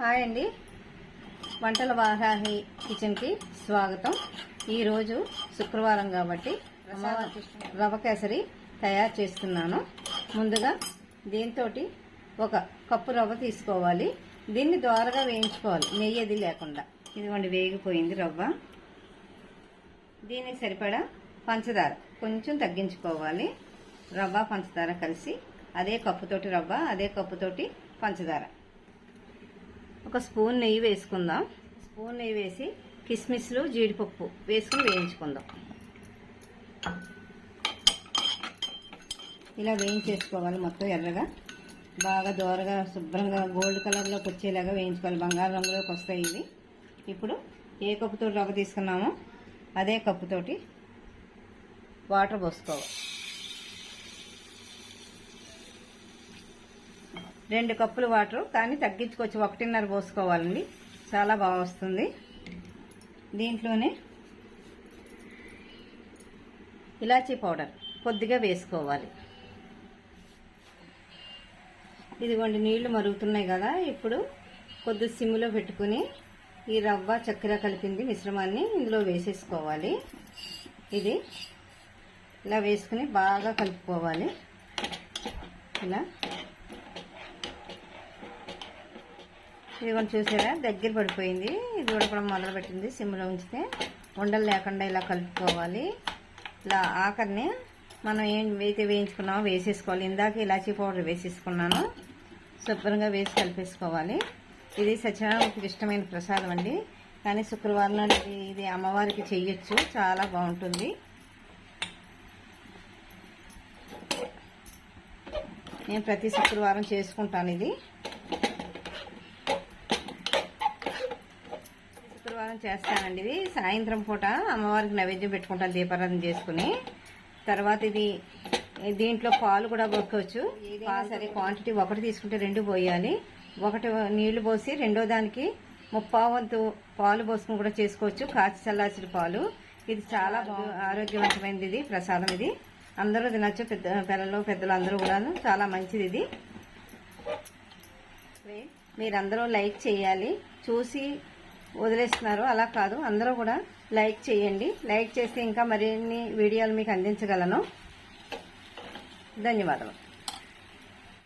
Hi అండి, వంటల వారాహి కిచెన్కి స్వాగతం. ఈరోజు శుక్రవారం కాబట్టి రవ కేసరి తయారు చేస్తున్నాను. ముందుగా దీంతో ఒక కప్పు రవ్వ తీసుకోవాలి. దీన్ని దోరగా వేయించుకోవాలి, నెయ్యి అది లేకుండా. ఇదిగోండి వేగిపోయింది రవ్వ. దీనికి సరిపడా పంచదార కొంచెం తగ్గించుకోవాలి. రవ్వ పంచదార కలిసి అదే కప్పుతోటి రవ్వ, అదే కప్పుతోటి పంచదార. ఒక స్పూన్ నెయ్యి వేసుకుందాం. స్పూన్ నెయ్యి వేసి కిస్మిస్లు జీడిపప్పు వేసుకుని వేయించుకుందాం. ఇలా వేయించేసుకోవాలి మొత్తం ఎర్రగా, బాగా దోరగా శుభ్రంగా గోల్డ్ కలర్లోకి వచ్చేలాగా వేయించుకోవాలి. బంగారు రంగులోకి వస్తాయి ఇవి. ఇప్పుడు ఏ కప్పుతోటి రవ్వ తీసుకున్నామో అదే కప్పుతోటి వాటర్ పోసుకోవాలి. 2 కప్పులు వాటర్, కానీ తగ్గించుకోవచ్చు, 1.5 పోసుకోవాలండి. చాలా బాగా వస్తుంది. దీంట్లోనే ఇలాచీ పౌడర్ కొద్దిగా వేసుకోవాలి. ఇదిగోండి నీళ్లు మరుగుతున్నాయి కదా. ఇప్పుడు కొద్ది సిమ్లో పెట్టుకుని ఈ రవ్వ చక్కెర కలిపింది మిశ్రమాన్ని ఇందులో వేసేసుకోవాలి. ఇది ఇలా వేసుకుని బాగా కలుపుకోవాలి. ఇలా ఇది కొంచెం చూసారా, దగ్గర పడిపోయింది. ఇది ఉడకడం మొదలు పెట్టింది. సిమ్లో ఉంచితే ఉండలు లేకుండా ఇలా కలుపుకోవాలి. ఇలా ఆఖరిని మనం ఏమైతే వేయించుకున్నామో వేసేసుకోవాలి. ఇందాక ఇలాచీ పౌడర్ వేసేసుకున్నాను. శుభ్రంగా వేసి కలిపేసుకోవాలి. ఇది సత్యనారాయణకి ఇష్టమైన ప్రసాదం అండి, కానీ శుక్రవారం నాడు ఇది అమ్మవారికి చెయ్యొచ్చు, చాలా బాగుంటుంది. నేను ప్రతి శుక్రవారం చేసుకుంటాను. ఇది శుక్రవారం చేస్తానండి. ఇది సాయంత్రం పూట అమ్మవారికి నైవేద్యం పెట్టుకుంటాను దీపారాధన చేసుకుని. తర్వాత ఇది దీంట్లో పాలు కూడా పోసుకోవచ్చు. సరే క్వాంటిటీ 1 తీసుకుంటే 2 పోయాలి. 1 నీళ్లు పోసి రెండో దానికి 3/4 వంతు పాలు పోసుకుని కూడా చేసుకోవచ్చు, కాచి చల్లార్చిన పాలు. ఇది చాలా ఆరోగ్యవంతమైనది. ఇది ప్రసాదం. ఇది అందరూ తినచ్చు, పెద్దలు అందరూ కూడా. చాలా మంచిది ఇది. మీరందరూ లైక్ చేయాలి. చూసి వదిలేస్తున్నారు, అలా కాదు, అందరూ కూడా లైక్ చేయండి. లైక్ చేస్తే ఇంకా మరిన్ని వీడియోలు మీకు అందించగలను. ధన్యవాదాలు.